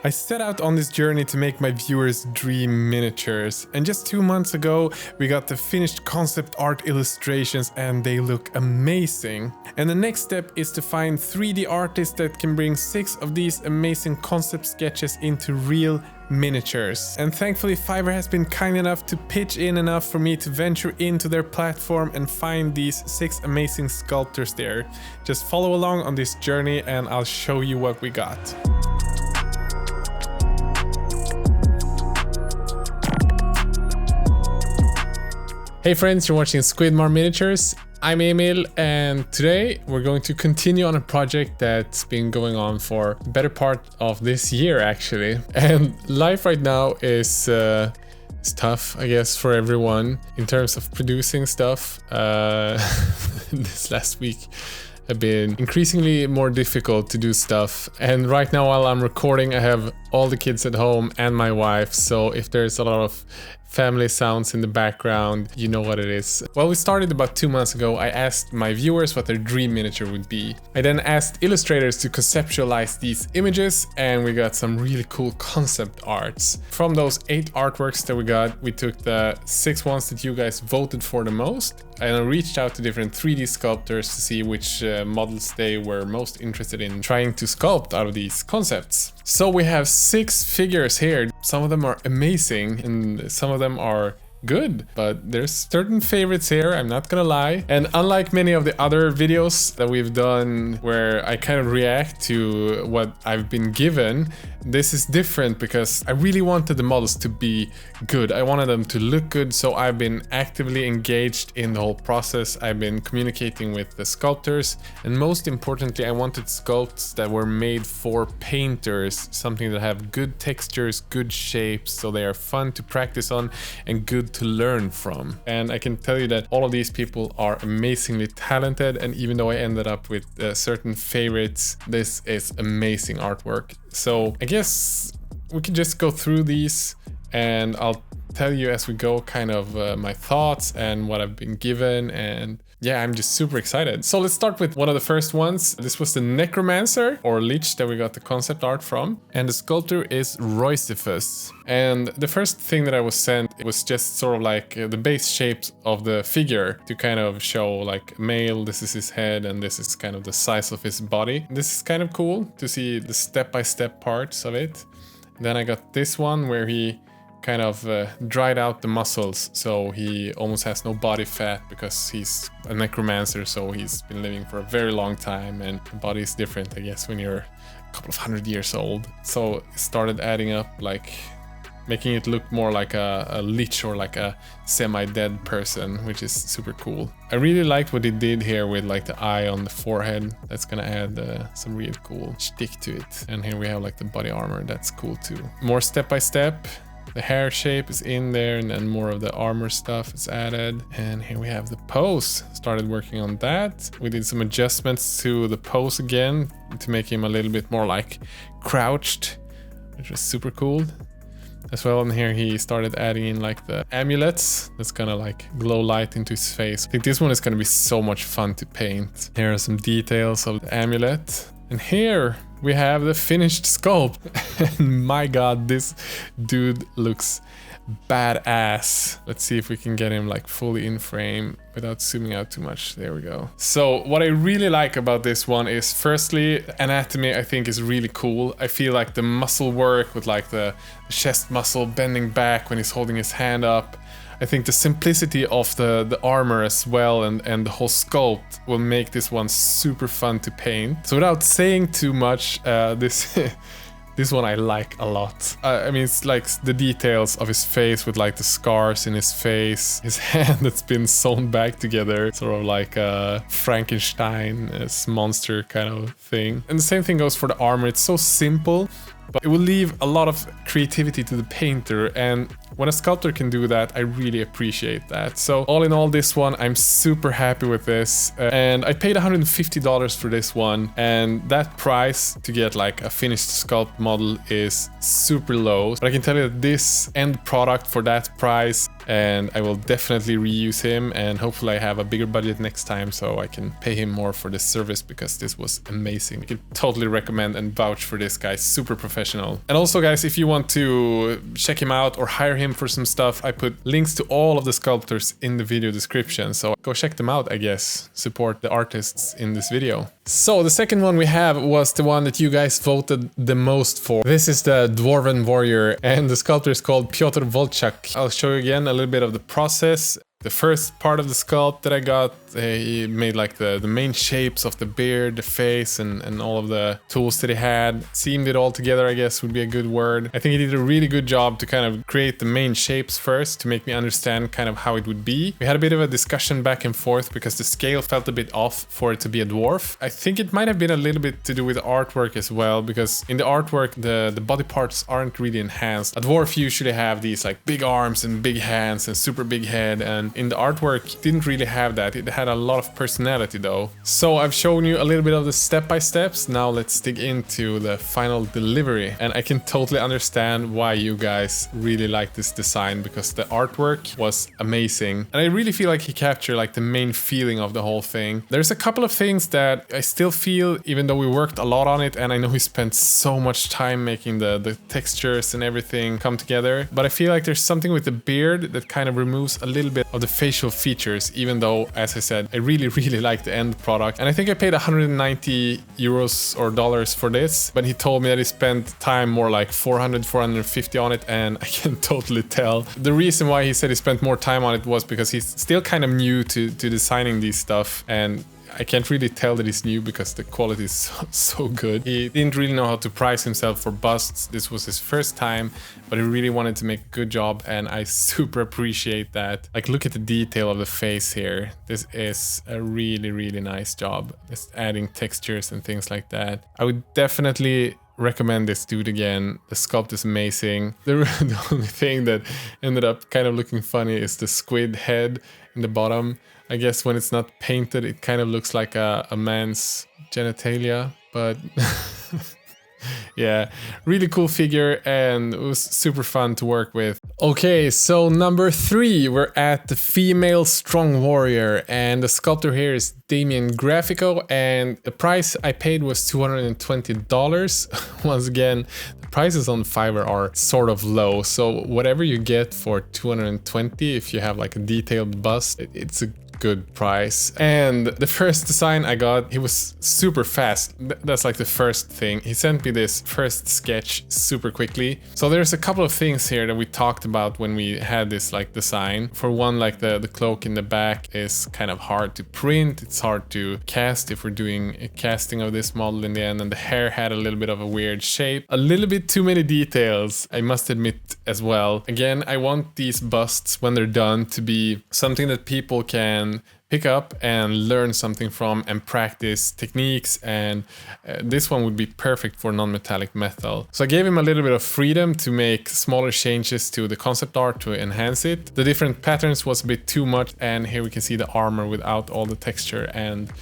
I set out on this journey to make my viewers dream miniatures, and just 2 months ago we got the finished concept art illustrations and they look amazing. And the next step is to find 3D artists that can bring 6 of these amazing concept sketches into real miniatures. And thankfully Fiverr has been kind enough to pitch in enough for me to venture into their platform and find these 6 amazing sculptors there. Just follow along on this journey and I'll show you what we got. Hey friends, you're watching Squidmar Miniatures. I'm Emil, and today we're going to continue on a project that's been going on for the better part of this year actually. And life right now is tough, I guess, for everyone in terms of producing stuff. This last week have been increasingly more difficult to do stuff, and right now while I'm recording I have all the kids at home and my wife, so if there's a lot of family sounds in the background, you know what it is. Well, we started about 2 months ago. I asked my viewers what their dream miniature would be. I then asked illustrators to conceptualize these images, and we got some really cool concept arts. From those 8 artworks that we got, we took the 6 ones that you guys voted for the most, and I reached out to different 3D sculptors to see which models they were most interested in trying to sculpt out of these concepts. So we have 6 figures here. Some of them are amazing and some of them are good, but there's certain favorites here, I'm not gonna lie. And unlike many of the other videos that we've done where I kind of react to what I've been given, this is different because I really wanted the models to be good. I wanted them to look good, so I've been actively engaged in the whole process. I've been communicating with the sculptors, and most importantly, I wanted sculpts that were made for painters, something that have good textures, good shapes, so they are fun to practice on and good to learn from. And I can tell you that all of these people are amazingly talented, and even though I ended up with certain favorites, this is amazing artwork. So I guess we can just go through these and I'll tell you as we go kind of my thoughts and what I've been given, and yeah, I'm just super excited. So let's start with one of the first ones. This was the Necromancer or Lich that we got the concept art from, and the sculptor is Roycephus. And the first thing that I was sent, it was just sort of like the base shapes of the figure to kind of show like male, this is his head and this is kind of the size of his body. This is kind of cool to see the step-by-step parts of it. Then I got this one where he kind of dried out the muscles, so he almost has no body fat because he's a necromancer, so he's been living for a very long time and the body is different, I guess, when you're a couple of 100 years old. So it started adding up, like making it look more like a lich or like a semi-dead person, which is super cool. I really liked what he did here with like the eye on the forehead. That's gonna add some real cool shtick to it. And here we have like the body armor, that's cool too. More step by step. The hair shape is in there, and then more of the armor stuff is added. And here we have the pose. Started working on that. We did some adjustments to the pose again to make him a little bit more like crouched, which was super cool. As well, and here he started adding in like the amulets that's gonna like glow light into his face. I think this one is gonna be so much fun to paint. Here are some details of the amulet. And here we have the finished sculpt. And my god, this dude looks badass. Let's see if we can get him like fully in frame without zooming out too much. There we go. So what I really like about this one is, firstly, anatomy I think is really cool. I feel like the muscle work with like the chest muscle bending back when he's holding his hand up. I think the simplicity of the armor as well and the whole sculpt will make this one super fun to paint. So without saying too much, this one I like a lot. I mean, it's like the details of his face with like the scars in his face, his hand that's been sewn back together, sort of like a Frankenstein monster kind of thing. And the same thing goes for the armor. It's so simple, but it will leave a lot of creativity to the painter, and when a sculptor can do that, I really appreciate that. So all in all, this one, I'm super happy with this, and I paid $150 for this one, and that price to get like a finished sculpt model is super low. But I can tell you that this end product for that price and I will definitely reuse him, and hopefully I have a bigger budget next time so I can pay him more for this service, because this was amazing. I can totally recommend and vouch for this guy, super professional. And also guys, if you want to check him out or hire him for some stuff, I put links to all of the sculptors in the video description, so go check them out, I guess. Support the artists in this video. So the second one we have was the one that you guys voted the most for. This is the Dwarf Warrior, and the sculptor is called Piotr Volchak. I'll show you again a little bit of the process. The first part of the sculpt that I got, he made like the main shapes of the beard, the face, and all of the tools that he had. Seamed it all together, I guess would be a good word. I think he did a really good job to kind of create the main shapes first, to make me understand kind of how it would be. We had a bit of a discussion back and forth because the scale felt a bit off for it to be a dwarf. I think it might have been a little bit to do with the artwork as well, because in the artwork the body parts aren't really enhanced. A dwarf usually have these like big arms and big hands and super big head, and in the artwork it didn't really have that. It had a lot of personality though. So I've shown you a little bit of the step-by-steps. Now let's dig into the final delivery. And I can totally understand why you guys really like this design, because the artwork was amazing. And I really feel like he captured like the main feeling of the whole thing. There's a couple of things that I still feel, even though we worked a lot on it, and I know he spent so much time making the textures and everything come together, but I feel like there's something with the beard that kind of removes a little bit of the facial features, even though, as I said, I really like the end product. And I think I paid 190 euros or dollars for this, but he told me that he spent time more like 450 on it, and I can totally tell. The reason why he said he spent more time on it was because he's still kind of new to designing these stuff, and I can't really tell that he's new because the quality is so good. He didn't really know how to price himself for busts. This was his first time, but he really wanted to make a good job, and I super appreciate that. Like, look at the detail of the face here. This is a really nice job. Just adding textures and things like that. I would definitely recommend this dude again. The sculpt is amazing. The only thing that ended up kind of looking funny is the squid head in the bottom. I guess when it's not painted, it kind of looks like a man's genitalia, but yeah, really cool figure, and it was super fun to work with. Okay, so number 3, we're at the female strong warrior, and the sculptor here is Damien Grafico, and the price I paid was $220. Once again, the prices on Fiverr are sort of low, so whatever you get for $220, if you have like a detailed bust, it's a good price. And the first design I got, he was super fast. That's like the first thing. He sent me this first sketch super quickly. So there's a couple of things here that we talked about when we had this like design. For one, like the cloak in the back is kind of hard to print. It's hard to cast if we're doing a casting of this model in the end, and the hair had a little bit of a weird shape. A little bit too many details, I must admit as well. Again, I want these busts when they're done to be something that people can pick up and learn something from and practice techniques, and this one would be perfect for non-metallic metal. So I gave him a little bit of freedom to make smaller changes to the concept art to enhance it. The different patterns was a bit too much, and here we can see the armor without all the texture, and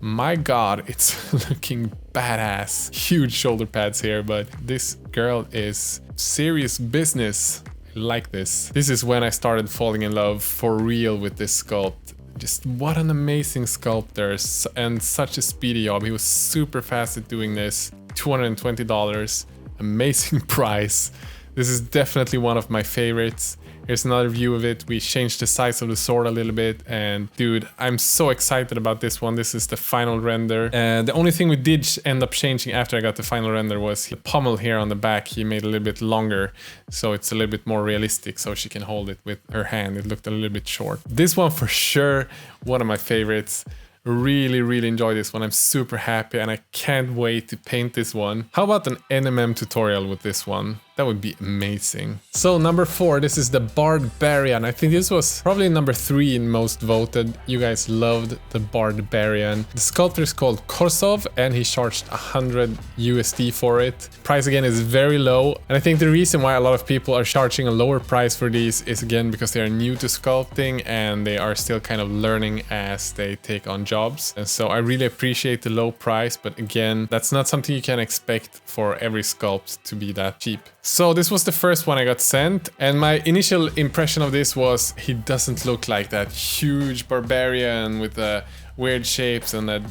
my god, it's looking badass. Huge shoulder pads here, but this girl is serious business. I like this. This is when I started falling in love for real with this sculpt. Just what an amazing sculptor, and such a speedy job. He was super fast at doing this. $220, amazing price. This is definitely one of my favorites. Here's another view of it. We changed the size of the sword a little bit, and dude, I'm so excited about this one. This is the final render. And the only thing we did end up changing after I got the final render was the pommel here on the back. He made a little bit longer, so it's a little bit more realistic, so she can hold it with her hand. It looked a little bit short. This one for sure, one of my favorites. Really enjoy this one. I'm super happy, and I can't wait to paint this one. How about an NMM tutorial with this one? That would be amazing. So number 4, this is the Barbarian. I think this was probably number 3 in most voted. You guys loved the Barbarian. The sculptor is called Korsov, and he charged 100 USD for it. Price again is very low, and I think the reason why a lot of people are charging a lower price for these is again because they are new to sculpting and they are still kind of learning as they take on jobs. And so I really appreciate the low price, but again, that's not something you can expect for every sculpt to be that cheap. So this was the first one I got sent, and my initial impression of this was he doesn't look like that huge barbarian with the weird shapes and that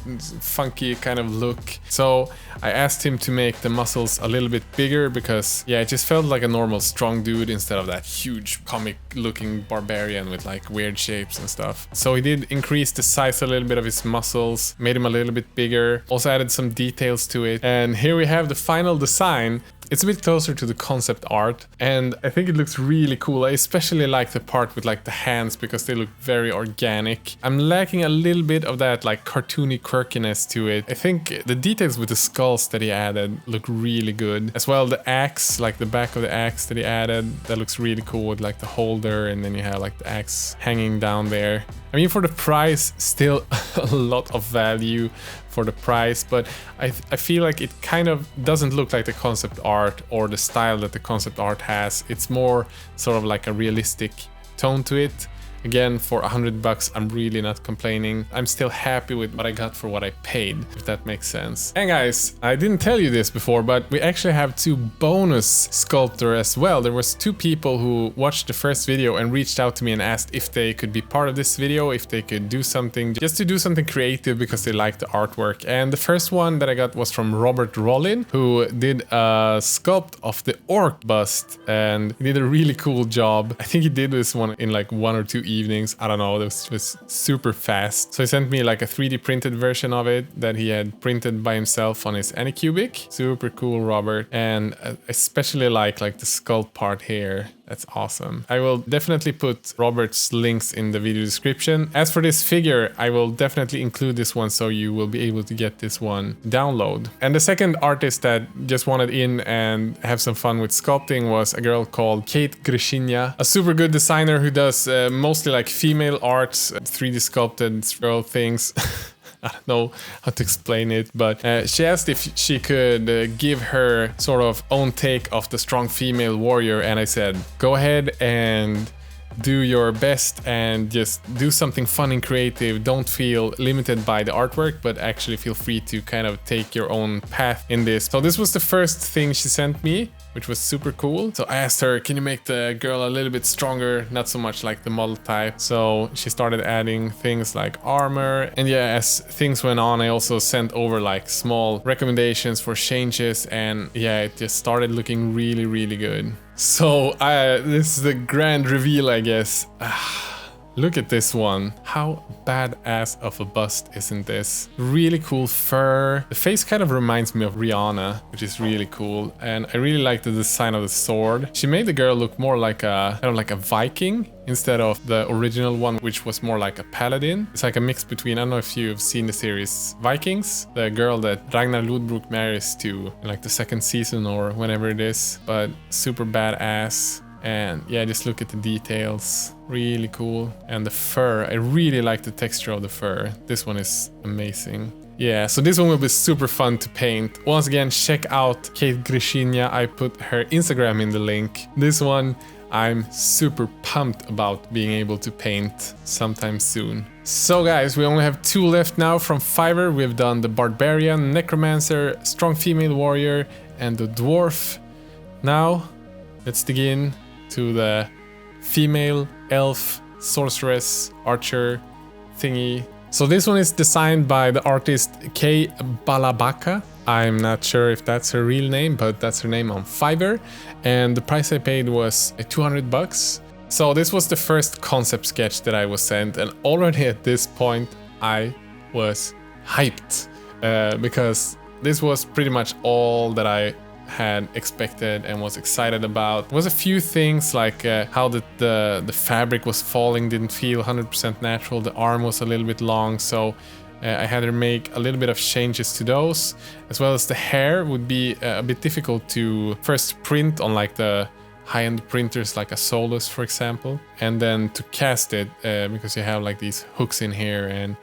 funky kind of look. So I asked him to make the muscles a little bit bigger because, yeah, it just felt like a normal strong dude instead of that huge comic looking barbarian with like weird shapes and stuff. So he did increase the size a little bit of his muscles, made him a little bit bigger, also added some details to it. And here we have the final design. It's a bit closer to the concept art, and I think it looks really cool. I especially like the part with like the hands because they look very organic. I'm lacking a little bit of that like cartoony quirkiness to it. I think the details with the skulls that he added look really good. As well, the axe, like the back of the axe that he added, that looks really cool with like the holder, and then you have like the axe hanging down there. I mean, for the price, still a lot of value for the price, but I feel like it kind of doesn't look like the concept art or the style that the concept art has. It's more sort of like a realistic tone to it. Again, for $100, I'm really not complaining. I'm still happy with what I got for what I paid, if that makes sense. And guys, I didn't tell you this before, but we actually have 2 bonus Sculptor as well. There was 2 people who watched the first video and reached out to me and asked if they could be part of this video, if they could do something, just to do something creative because they liked the artwork. And the first one that I got was from Robert Rollin, who did a sculpt of the orc bust, and he did a really cool job. I think he did this one in like 1 or 2 evenings. I don't know, it was just super fast. So he sent me like a 3D printed version of it that he had printed by himself on his Anycubic. Super cool, Robert. And I especially like the sculpt part here. That's awesome. I will definitely put Robert's links in the video description. As for this figure, I will definitely include this one so you will be able to get this one download. And the second artist that just wanted in and have some fun with sculpting was a girl called Kate Grishinya, a super good designer who does mostly like female arts, 3D sculpted girl things. I don't know how to explain it, but she asked if she could give her sort of own take of the strong female warrior, and I said, go ahead and do your best and just do something fun and creative. Don't feel limited by the artwork, but actually feel free to kind of take your own path in this. So this was the first thing she sent me, which was super cool. So I asked her, can you make the girl a little bit stronger, not so much like the model type? So she started adding things like armor. And yeah, as things went on, I also sent over like small recommendations for changes, and yeah, it just started looking really, really good. So this is the grand reveal, I guess. Look at this one. How badass of a bust isn't this? Really cool fur. The face kind of reminds me of Rihanna, which is really cool. And I really like the design of the sword. She made the girl look more like a kind of like a Viking instead of the original one, which was more like a paladin. It's like a mix between, I don't know if you've seen the series Vikings, the girl that Ragnar Lodbrok marries to in like the 2nd season or whenever it is, but super badass. And yeah, just look at the details, really cool. And the fur, I really like the texture of the fur. This one is amazing. Yeah, so this one will be super fun to paint. Once again, check out Kate Grishinya. I put her Instagram in the link. This one, I'm super pumped about being able to paint sometime soon. So guys, we only have 2 left now from Fiverr. We've done the Barbarian, Necromancer, Strong Female Warrior, and the Dwarf. Now, let's dig in to the female elf sorceress archer thingy. So this one is designed by the artist Kalabaka. I'm not sure if that's her real name, but that's her name on Fiverr. And the price I paid was $200. So this was the first concept sketch that I was sent, and already at this point I was hyped because this was pretty much all that I had expected and was excited about. There was a few things like how the fabric was falling didn't feel 100% natural. The arm was a little bit long, so I had to make a little bit of changes to those, as well as the hair would be a bit difficult to first print on like the high-end printers like a Solus, for example, and then to cast it because you have like these hooks in here and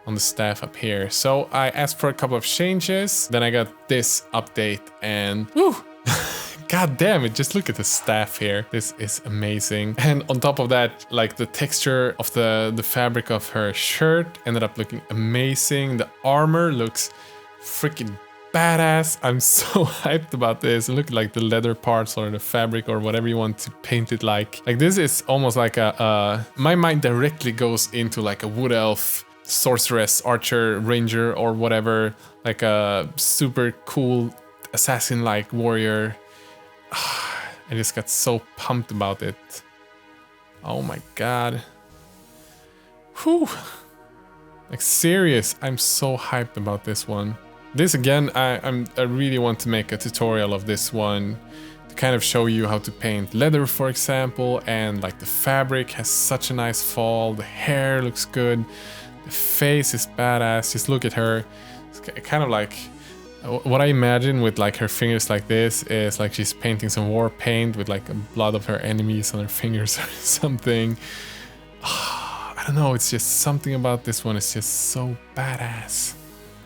on the staff up here. So I asked for a couple of changes, then I got this update, and woo! God damn it, just look at the staff here. This is amazing. And on top of that, like the texture of the fabric of her shirt ended up looking amazing. The armor looks freaking badass. I'm so hyped about this. Look at like the leather parts or the fabric or whatever you want to paint it like. Like this is almost like my mind directly goes into like a wood elf, sorceress, archer, ranger, or whatever, like a super cool assassin-like warrior. I just got so pumped about it. Oh my god. Whew. Like serious, I'm so hyped about this one. This again, I really want to make a tutorial of this one to kind of show you how to paint leather, for example, and like the fabric has such a nice fall, the hair looks good, the face is badass. Just look at her. It's kind of like what I imagine with like her fingers like this is like she's painting some war paint with like blood of her enemies on her fingers or something. I don't know, it's just something about this one is just so badass.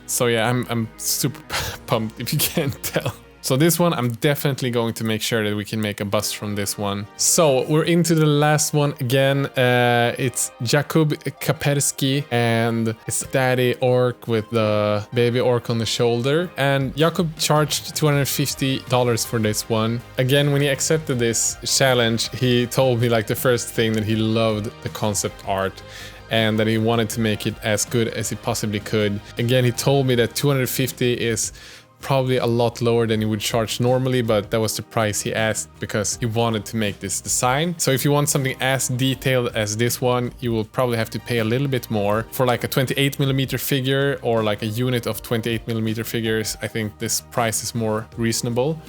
So yeah, I'm super pumped if you can't tell. So this one, I'm definitely going to make sure that we can make a bust from this one. So we're into the last one again. It's Jakub Kapersky and it's daddy orc with the baby orc on the shoulder. And Jakub charged $250 for this one. Again, when he accepted this challenge, he told me like the first thing that he loved the concept art and that he wanted to make it as good as he possibly could. Again, he told me that 250 is probably a lot lower than he would charge normally, but that was the price he asked because he wanted to make this design. So if you want something as detailed as this one, you will probably have to pay a little bit more. For like a 28mm figure or like a unit of 28mm figures, I think this price is more reasonable.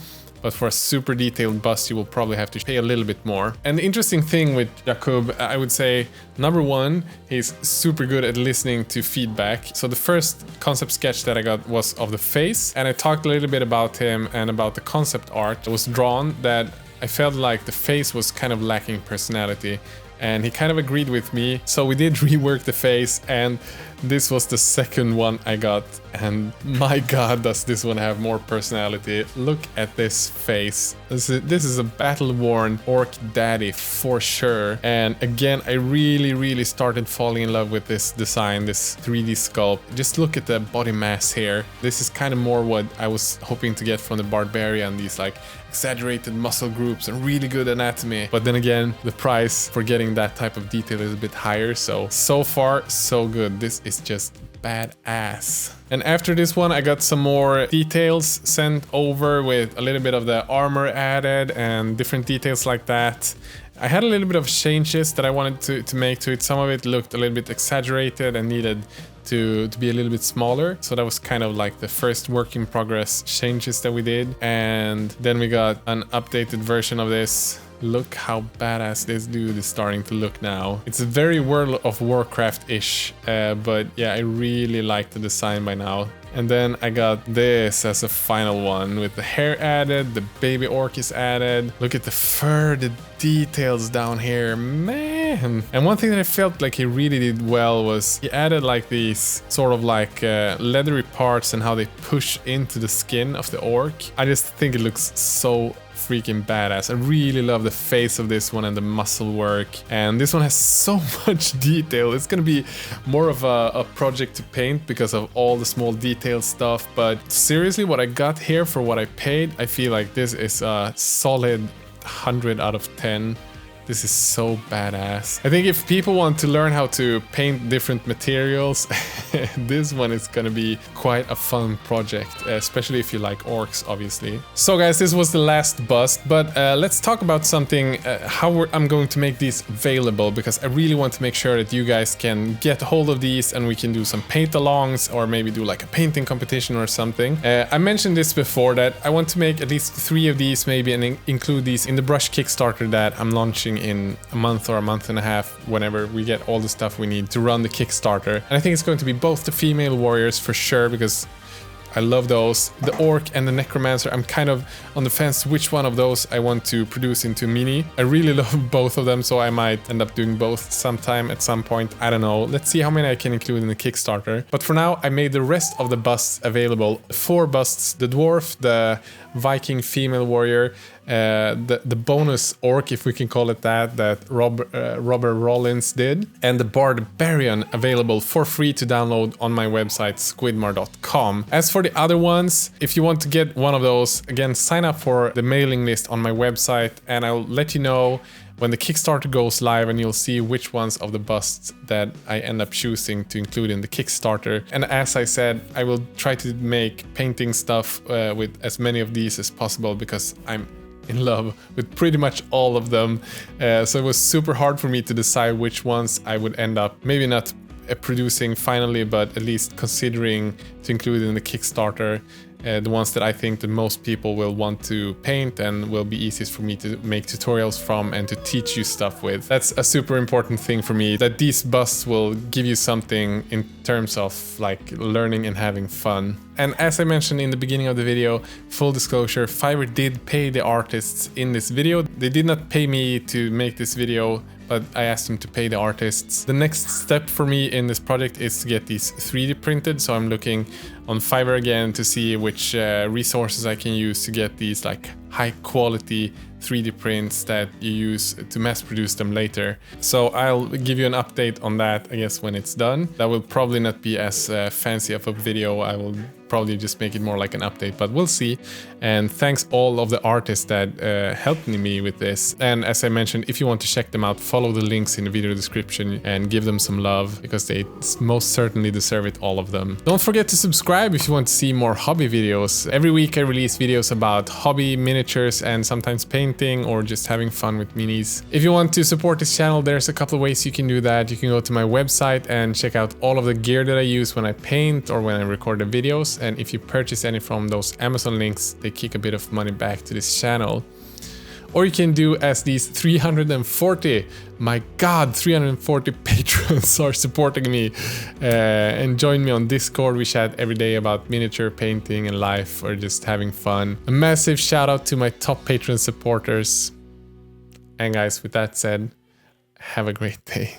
But for a super detailed bust, you will probably have to pay a little bit more. And the interesting thing with Jakub, I would say, number one, he's super good at listening to feedback. So the first concept sketch that I got was of the face, and I talked a little bit about him and about the concept art that was drawn, that I felt like the face was kind of lacking personality. And he kind of agreed with me. So we did rework the face, and this was the second one I got. And my god, does this one have more personality. Look at this face. This is a battle-worn orc daddy for sure. And again, I really started falling in love with this design, this 3D sculpt. Just look at the body mass here. This is kind of more what I was hoping to get from the Barbarian, these like exaggerated muscle groups and really good anatomy. But then again, the price for getting that type of detail is a bit higher. So far, so good. This is just badass. And after this one, I got some more details sent over with a little bit of the armor added and different details like that. I had a little bit of changes that I wanted to make to it. Some of it looked a little bit exaggerated and needed to be a little bit smaller. So that was kind of like the first work in progress changes that we did. And then we got an updated version of this. Look how badass this dude is starting to look now. It's very World of Warcraft-ish, but yeah, I really like the design by now. And then I got this as a final one with the hair added, the baby orc is added. Look at the fur, the details down here, man. And one thing that I felt like he really did well was he added like these sort of like leathery parts and how they push into the skin of the orc. I just think it looks so freaking badass. I really love the face of this one and the muscle work, and this one has so much detail. It's gonna be more of a project to paint because of all the small detail stuff, but seriously, what I got here for what I paid, I feel like this is a solid 100 out of 10. This is so badass. I think if people want to learn how to paint different materials, this one is gonna be quite a fun project, especially if you like orcs, obviously. So guys, this was the last bust, but let's talk about something, how I'm going to make these available, because I really want to make sure that you guys can get a hold of these and we can do some paint-alongs or maybe do like a painting competition or something. I mentioned this before that I want to make at least 3 of these maybe and include these in the brush Kickstarter that I'm launching in a month or a month and a half, whenever we get all the stuff we need to run the Kickstarter. And I think it's going to be both the female warriors for sure, because I love those. The orc and the necromancer, I'm kind of on the fence which one of those I want to produce into mini. I really love both of them, so I might end up doing both sometime at some point. I don't know. Let's see how many I can include in the Kickstarter. But for now, I made the rest of the busts available. 4 busts, the dwarf, the Viking female warrior, the bonus orc, if we can call it that Robert Rollins did, and the Barbarian available for free to download on my website squidmar.com. As for the other ones, if you want to get one of those, again, sign up for the mailing list on my website and I'll let you know when the Kickstarter goes live, and you'll see which ones of the busts that I end up choosing to include in the Kickstarter. And as I said, I will try to make painting stuff with as many of these as possible because I'm in love with pretty much all of them. So it was super hard for me to decide which ones I would end up, maybe not producing finally, but at least considering to include in the Kickstarter. The ones that I think that most people will want to paint and will be easiest for me to make tutorials from and to teach you stuff with. That's a super important thing for me, that these busts will give you something in terms of like learning and having fun. And as I mentioned in the beginning of the video, full disclosure, Fiverr did pay the artists in this video. They did not pay me to make this video, but I asked them to pay the artists. The next step for me in this project is to get these 3D printed. So I'm looking on Fiverr again to see which resources I can use to get these like high quality 3D prints that you use to mass produce them later. So I'll give you an update on that, I guess, when it's done. That will probably not be as fancy of a video. I will probably just make it more like an update, but we'll see. And thanks all of the artists that helped me with this. And as I mentioned, if you want to check them out, follow the links in the video description and give them some love because they most certainly deserve it, all of them. Don't forget to subscribe if you want to see more hobby videos. Every week I release videos about hobby, miniatures, and sometimes painting or just having fun with minis. If you want to support this channel, there's a couple of ways you can do that. You can go to my website and check out all of the gear that I use when I paint or when I record the videos. And if you purchase any from those Amazon links, they kick a bit of money back to this channel. Or you can do as these 340, my god, 340 patrons are supporting me, and join me on Discord. We chat every day about miniature painting and life or just having fun. A massive shout out to my top patron supporters. And guys, with that said, have a great day.